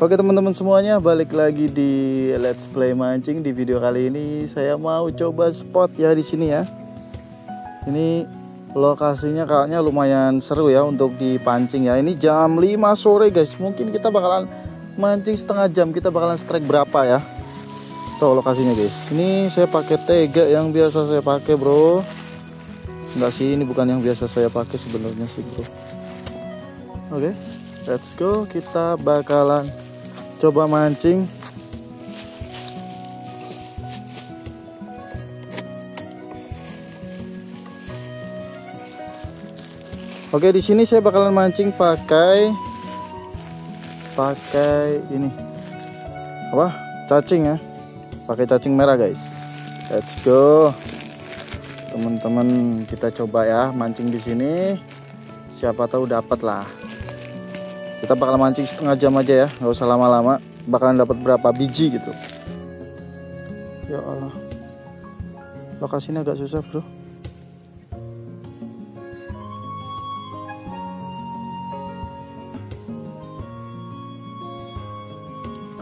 Oke teman-teman semuanya, balik lagi di Let's Play Mancing. Di video kali ini saya mau coba spot ya di sini ya. Ini lokasinya kayaknya lumayan seru ya untuk dipancing ya. Ini jam 5 sore guys. Mungkin kita bakalan mancing setengah jam. Kita bakalan strike berapa ya? Tuh lokasinya guys. Ini saya pakai tega yang biasa saya pakai bro. Enggak sih, ini bukan yang biasa saya pakai sebenarnya sih bro. Oke, let's go. Kita bakalan coba mancing. Oke, di sini saya bakalan mancing pakai ini apa? Cacing ya. Pakai cacing merah guys. Let's go. Teman-teman, kita coba ya mancing di sini. Siapa tahu dapat lah. Kita bakal mancing setengah jam aja ya, nggak usah lama-lama. Bakalan dapat berapa biji gitu. Ya Allah, lokasinya agak susah bro.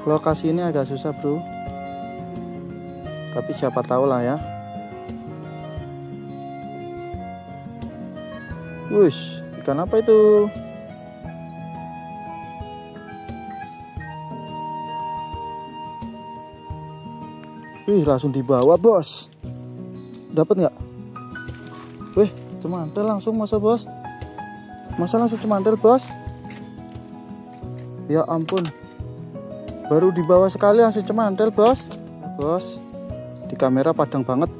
Lokasi ini agak susah bro. Tapi siapa tahu lah ya. Wush, ikan apa itu? Wih, langsung dibawa bos. Dapat nggak? Wih, cemantel langsung masa bos? Masa langsung cemantel bos? Ya ampun. Baru dibawa sekali langsung cemantel bos. Bos, di kamera padang banget.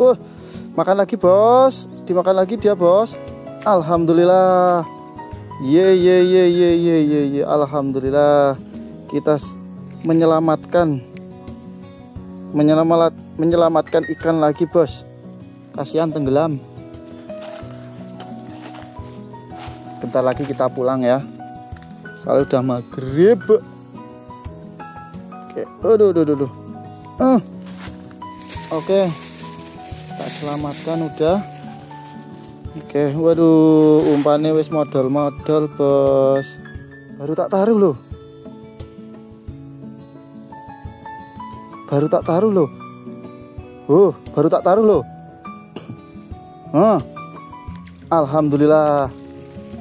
Makan lagi bos. Dimakan lagi dia bos. Alhamdulillah. Ye. Alhamdulillah. Kita menyelamatkan ikan lagi bos. Kasihan tenggelam. Bentar lagi kita pulang ya. Soalnya udah maghrib. Oke, aduh. Oke, tak selamatkan udah. Oke, waduh, umpannya wis modal bos. Baru tak taruh loh. Baru tak taruh loh. Alhamdulillah.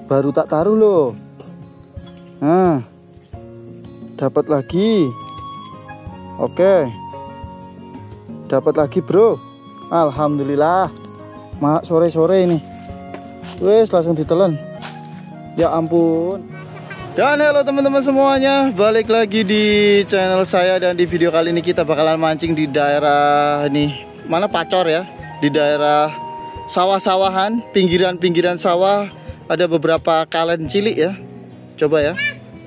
Baru tak taruh loh. Dapat lagi. Oke. Dapat lagi bro. Alhamdulillah. Sore-sore ini. Wes langsung ditelan. Ya ampun. Dan halo teman-teman semuanya, balik lagi di channel saya. Dan di video kali ini kita bakalan mancing di daerah ini, mana Pacor ya. Di daerah sawah-sawahan, pinggiran sawah. Ada beberapa kalen cilik ya. Coba ya.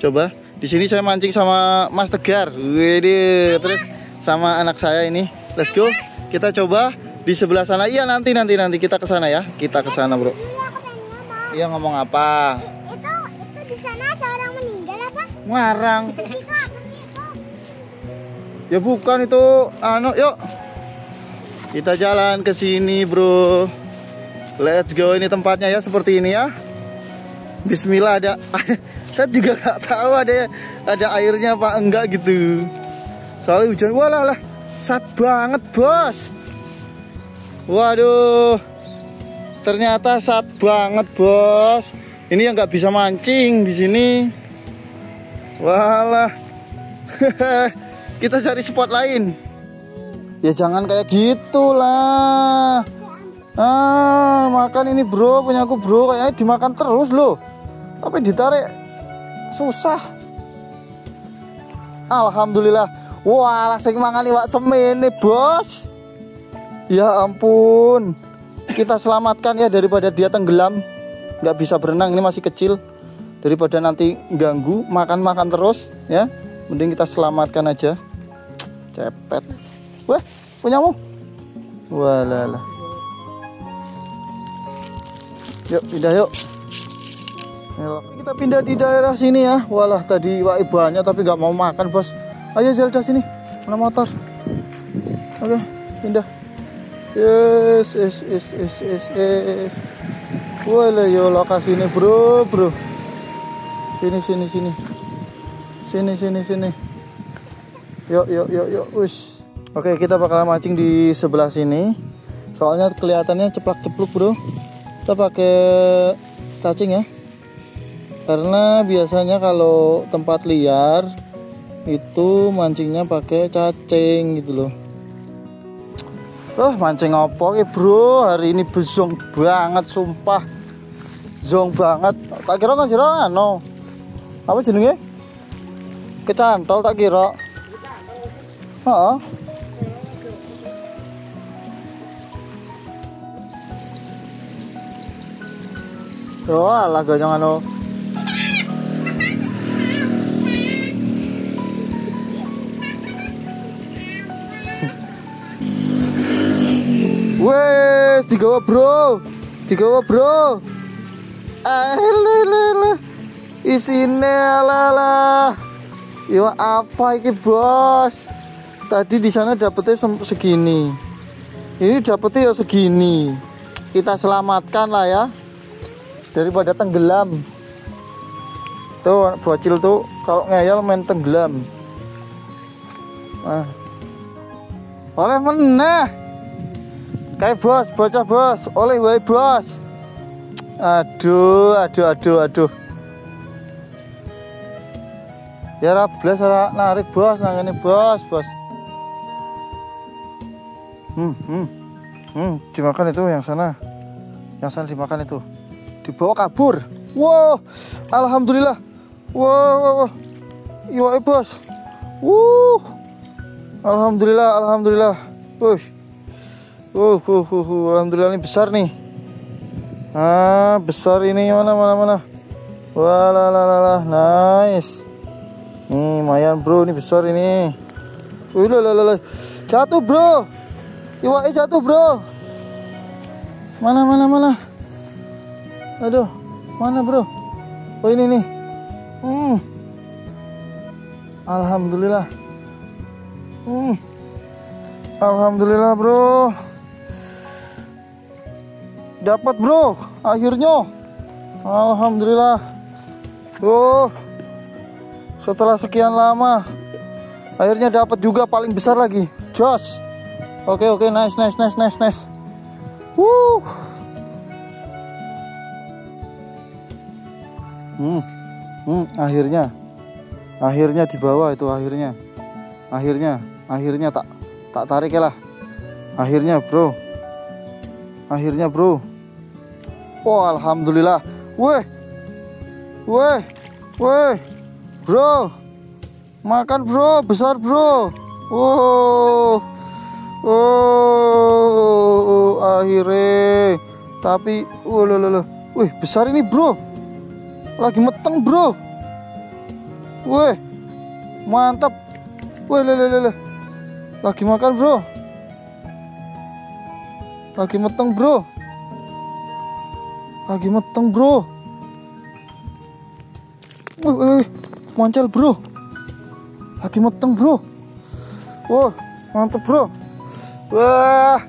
Coba. Di sini saya mancing sama Mas Tegar. Widih, terus sama anak saya ini. Let's go. Kita coba di sebelah sana. Iya, nanti kita ke sana ya. Kita ke sana, bro. Iya, ngomong apa? Itu di sana ada orang meninggal apa? Ngarang. Itu apa sih itu? Ya bukan itu, yuk. Kita jalan ke sini, bro. Let's go. Ini tempatnya ya, seperti ini ya. Bismillah, ada saya juga nggak tahu ada airnya apa enggak gitu. Soalnya hujan, walah, sat banget, bos. Waduh. Ternyata sat banget, bos. Ini yang nggak bisa mancing di sini. Walah. Kita cari spot lain. Ya jangan kayak gitulah. Makan ini bro, punya aku bro. Kayaknya dimakan terus loh. Tapi ditarik susah. Alhamdulillah. Wah, sing mangan iwak semene, bos. Ya ampun. Kita selamatkan ya daripada dia tenggelam. Nggak bisa berenang, ini masih kecil. Daripada nanti ganggu, makan terus ya. Mending kita selamatkan aja. Cepet. Wah, punyamu. Walah. Yuk, pindah yuk. Kita pindah di daerah sini ya. Walah, tadi iwak banyak tapi nggak mau makan, bos. Ayo Zelda sini. Mana motor? Oke, pindah. Yes. Walah, yo lokasi ini, bro. Sini. Yuk, yuk, yuk, yuk. Ush. Oke, kita bakal mancing di sebelah sini. Soalnya kelihatannya ceplak-cepluk, bro. Kita pakai cacing ya. Karena biasanya kalau tempat liar itu mancingnya pakai cacing gitu loh. Mancing apa ki, bro? Hari ini bezong banget, sumpah. Zong banget. Tak kira kan sira ano. Apa jenenge? Kecantol tak kira. Heeh. Oh, alah ganyang anu. Wes, digawa bro. Digawa bro. Lele. Isine ala. Yo apa iki, Bos? Tadi di sana dapetnya segini. Ini dapetnya ya segini. Kita selamatkan lah ya. Daripada tenggelam. Tuh bocil tuh kalau ngeyel main tenggelam. Oleh meneh. Kayak bos, bocah bos, oleh wae bos. Aduh. Ya rablas ora narik bos, nangane bos. Dimakan itu yang sana. Yang sana dimakan itu. Dibawa kabur. Wow, alhamdulillah. Wow. Iya bos. Alhamdulillah. Alhamdulillah ini besar nih. Besar ini mana. Wah, nice. Nih, lumayan bro, ini besar ini. Jatuh bro. Iwaknya jatuh bro. Mana. Aduh, mana bro? Oh ini nih. Alhamdulillah. Alhamdulillah bro. Dapat bro, akhirnya. Alhamdulillah. Setelah sekian lama, akhirnya dapat juga, paling besar lagi. Jos. Oke, nice. Akhirnya di bawah itu akhirnya tak tarik ya lah. Akhirnya bro. Oh alhamdulillah. Weh bro, makan bro, besar bro. Akhirnya. Tapi wih besar ini bro. Lagi meteng bro. Weh, mantap. Weh, lagi makan bro. Lagi meteng bro. Wih, mancal bro. Lagi meteng bro. Wah, mantap bro. Wah,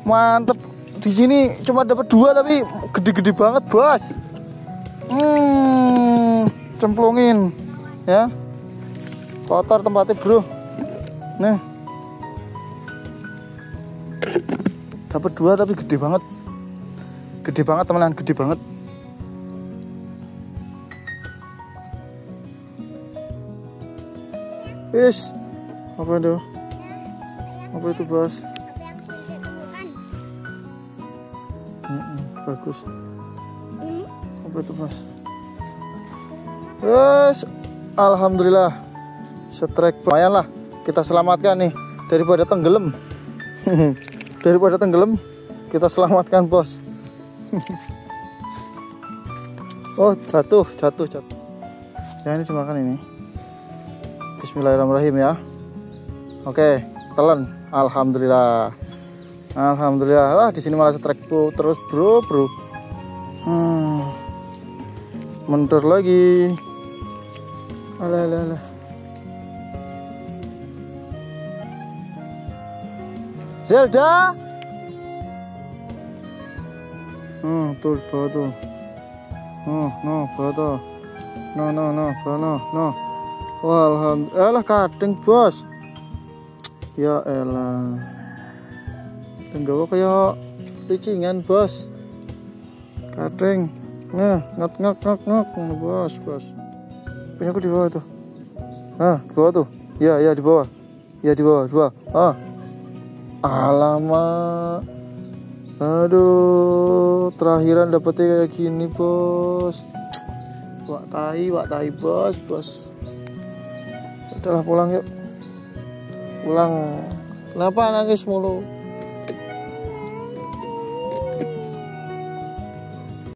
mantap. Di sini cuma dapat 2 tapi gede-gede banget bos. Cemplungin ya, kotor tempatnya bro. Nih dapat 2 tapi gede banget teman-teman, gede banget. Apa itu bos? Bagus. Apa itu bos? Alhamdulillah, strike lumayan lah, kita selamatkan nih daripada tenggelam. Kita selamatkan bos. Oh jatuh. Ya ini dimakan ini. Bismillahirrahmanirrahim ya. Oke, telan. Alhamdulillah. Wah di sini malah strike terus bro. Mundur lagi. Alah. Zelda. Tuh bawah tuh. Bawah tuh. No. Wah alhamdulillah kadang bos. Ya elah. Tenggawa kayak licingan, bos. Kadeng. Nah, ngak, bos. Punya aku di bawah tuh. Ah, di bawah tuh. Ya, di bawah. Ya, di bawah. Ah. Alamak. Aduh, terakhiran dapetnya kayak gini, bos. Wak tai, bos. Udahlah pulang yuk. Pulang. Kenapa nangis mulu?